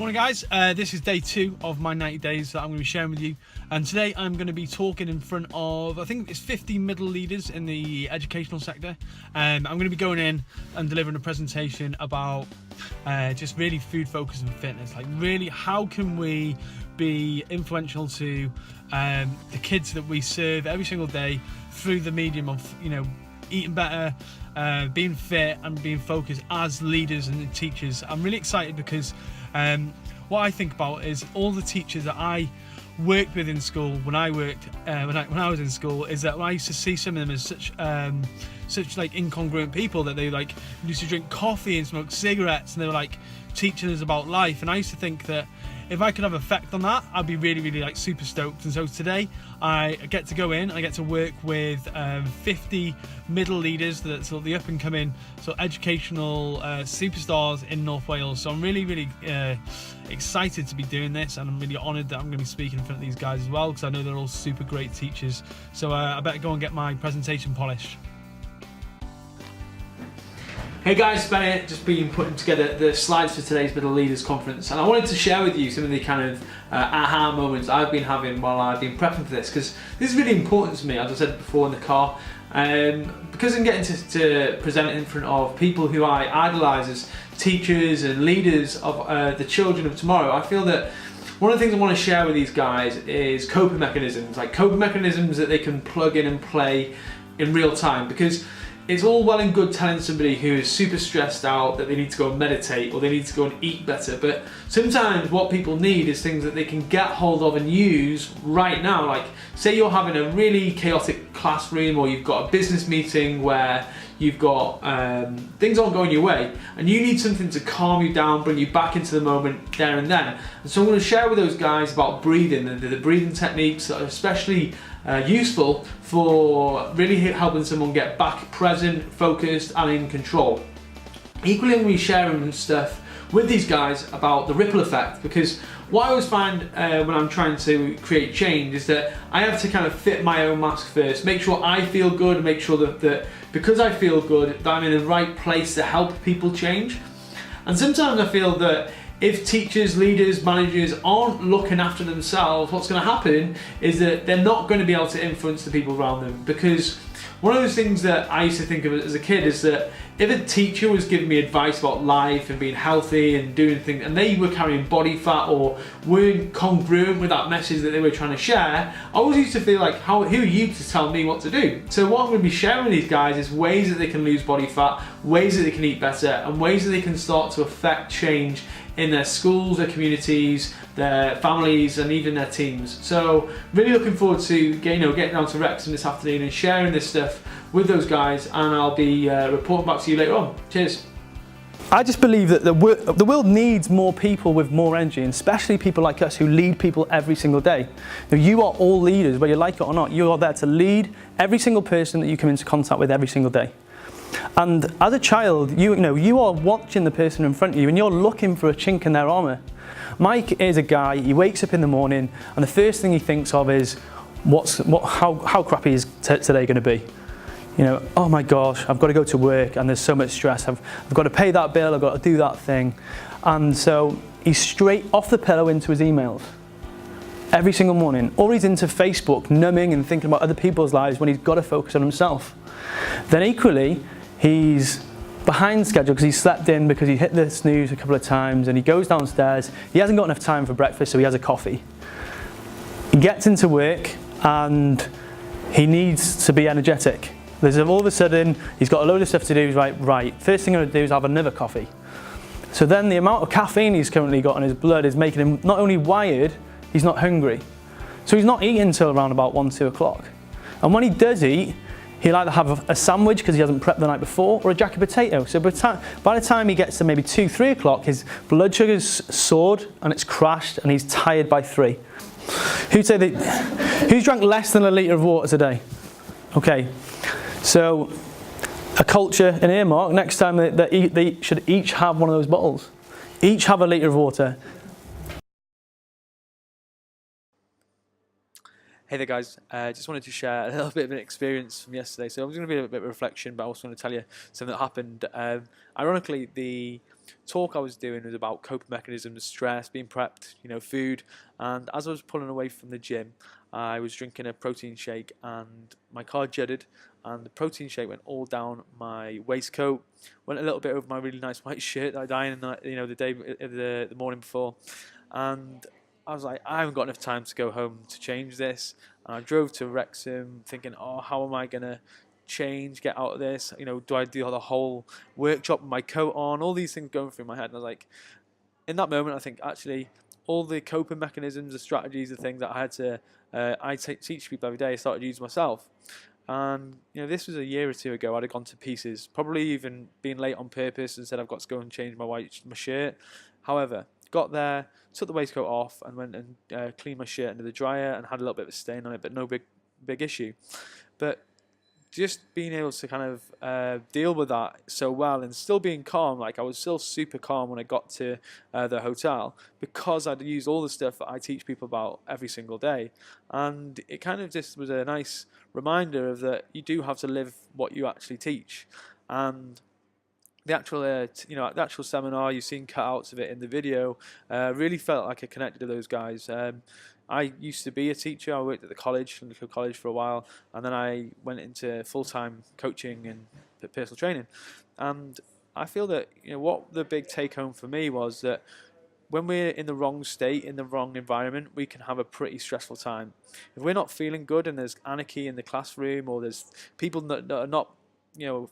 Morning guys, this is day 2 of my 90 days that I'm going to be sharing with you, and today I'm going to be talking in front of, I think it's 50 middle leaders in the educational sector. I'm going to be going in and delivering a presentation about just really food focus and fitness, like really how can we be influential to the kids that we serve every single day through the medium of, you know, eating better, being fit and being focused as leaders and teachers. I'm really excited because what I think about is all the teachers that I worked with in school when I worked when I was in school, is that when I used to see some of them as such like incongruent people, that they like used to drink coffee and smoke cigarettes, and they were like teaching us about life. And I used to think that if I could have effect on that, I'd be really like super stoked. And so today I get to go in and I get to work with 50 middle leaders, that sort of the up and coming sort of educational superstars in North Wales. So I'm really excited to be doing this, and I'm really honoured that I'm going to be speaking in front of these guys as well, because I know they're all super great teachers. So I better go and get my presentation polished. Hey guys, Ben here, just been putting together the slides for today's Middle Leaders Conference, and I wanted to share with you some of the kind of aha moments I've been having while I've been prepping for this, because this is really important to me, as I said before in the car, because I'm getting to present in front of people who I idolise as teachers and leaders of the children of tomorrow. I feel that one of the things I want to share with these guys is coping mechanisms, like coping mechanisms that they can plug in and play in real time, because it's all well and good telling somebody who is super stressed out that they need to go and meditate or they need to go and eat better, but sometimes what people need is things that they can get hold of and use right now. Like, say you're having a really chaotic classroom, or you've got a business meeting where you've got things aren't going your way, and you need something to calm you down, bring you back into the moment there and then. And so I'm going to share with those guys about breathing, the breathing techniques that are especially useful for really helping someone get back present, focused and in control. Equally, I'm going to be sharing stuff with these guys about the ripple effect, because what I always find when I'm trying to create change is that I have to kind of fit my own mask first, make sure I feel good, make sure that because I feel good, that I'm in the right place to help people change. And sometimes I feel that if teachers, leaders, managers aren't looking after themselves, what's going to happen is that they're not going to be able to influence the people around them. Because one of those things that I used to think of as a kid is that if a teacher was giving me advice about life and being healthy and doing things, and they were carrying body fat or weren't congruent with that message that they were trying to share, I always used to feel like, who are you to tell me what to do? So what I'm going to be sharing with these guys is ways that they can lose body fat, ways that they can eat better, and ways that they can start to affect change in their schools, their communities, their families, and even their teams. So really looking forward to getting down to Wrexham this afternoon and sharing this stuff with those guys, and I'll be reporting back to you later on. Cheers. I just believe that the world needs more people with more energy, and especially people like us who lead people every single day. You are all leaders, whether you like it or not. You are there to lead every single person that you come into contact with every single day. And as a child, you are watching the person in front of you and you're looking for a chink in their armour. Mike is a guy, he wakes up in the morning and the first thing he thinks of is, how crappy is today going to be? Oh my gosh, I've got to go to work and there's so much stress. I've got to pay that bill, I've got to do that thing. And so he's straight off the pillow into his emails every single morning. Or he's into Facebook, numbing and thinking about other people's lives when he's got to focus on himself. Then equally, he's behind schedule because he slept in, because he hit the snooze a couple of times, and he goes downstairs. He hasn't got enough time for breakfast, so he has a coffee. He gets into work and he needs to be energetic. There's all of a sudden, he's got a load of stuff to do. He's like, right, first thing I'm going to do is have another coffee. So then the amount of caffeine he's currently got in his blood is making him not only wired, he's not hungry. So he's not eating until around about 1, 2 o'clock. And when he does eat, he'll either have a sandwich because he hasn't prepped the night before, or a jacket potato. So by the time he gets to maybe 2, 3 o'clock, his blood sugar's soared and it's crashed and he's tired by 3. Who's drank less than a litre of water today? Okay, so a culture, an earmark, next time they should each have one of those bottles. Each have a litre of water. Hey there guys, just wanted to share a little bit of an experience from yesterday. So I'm going to be a bit of a reflection, but I also want to tell you something that happened. Ironically, the talk I was doing was about coping mechanisms, stress, being prepped, food. And as I was pulling away from the gym, I was drinking a protein shake, and my car jutted, and the protein shake went all down my waistcoat, went a little bit over my really nice white shirt that I ironed, the morning before, and I was like, I haven't got enough time to go home to change this. And I drove to Wrexham thinking, oh, how am I gonna change, get out of this? Do I do the whole workshop with my coat on? All these things going through my head, and I was like, in that moment, I think actually all the coping mechanisms, the strategies, the things that I had to teach people every day, I started using myself. And this was a year or two ago. I'd have gone to pieces, probably even been late on purpose and said I've got to go and change my shirt. However, got there, took the waistcoat off, and went and cleaned my shirt under the dryer, and had a little bit of a stain on it, but no big issue. But just being able to kind of deal with that so well, and still being calm, like I was still super calm when I got to the hotel, because I'd used all the stuff that I teach people about every single day. And it kind of just was a nice reminder of that you do have to live what you actually teach. And the actual seminar, you've seen cutouts of it in the video, really felt like I connected to those guys. I used to be a teacher. I worked at the college, Lincoln College, for a while, and then I went into full-time coaching and personal training. And I feel that what the big take-home for me was that when we're in the wrong state, in the wrong environment, we can have a pretty stressful time. If we're not feeling good and there's anarchy in the classroom, or there's people that are not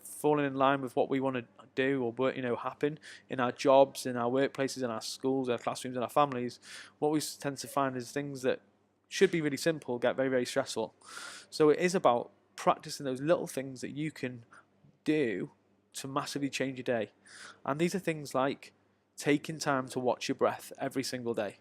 falling in line with what we want to do or happen in our jobs, in our workplaces, in our schools, our classrooms, and our families, what we tend to find is things that should be really simple get very, very stressful. So it is about practicing those little things that you can do to massively change your day. And these are things like taking time to watch your breath every single day,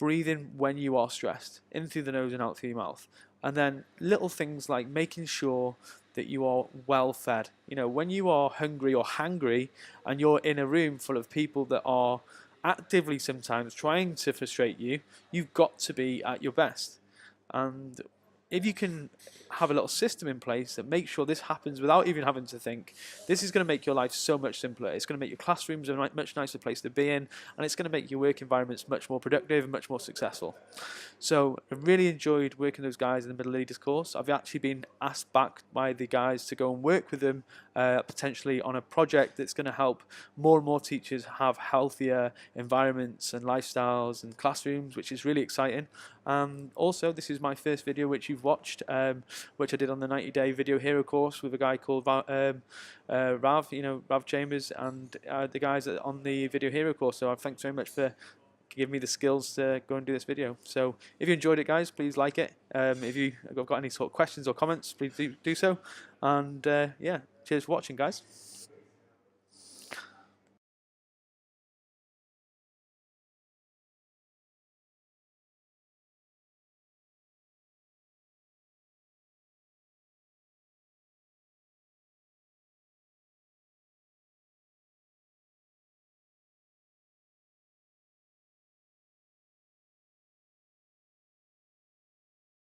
breathing when you are stressed, in through the nose and out through your mouth. And then little things like making sure that you are well fed. When you are hungry or hangry and you're in a room full of people that are actively sometimes trying to frustrate you, you've got to be at your best. And if you can have a little system in place that makes sure this happens without even having to think, this is going to make your life so much simpler. It's going to make your classrooms a much nicer place to be in, and it's going to make your work environments much more productive and much more successful. So I really enjoyed working with those guys in the Middle Leaders course. I've actually been asked back by the guys to go and work with them potentially on a project that's going to help more and more teachers have healthier environments and lifestyles and classrooms, which is really exciting. Also, this is my first video which you've watched, which I did on the 90-day video hero course with a guy called Rav Chambers, and the guys on the video hero course. So thanks very much for giving me the skills to go and do this video. So if you enjoyed it, guys, please like it. If you've got any sort of questions or comments, please do so. And yeah, cheers for watching, guys.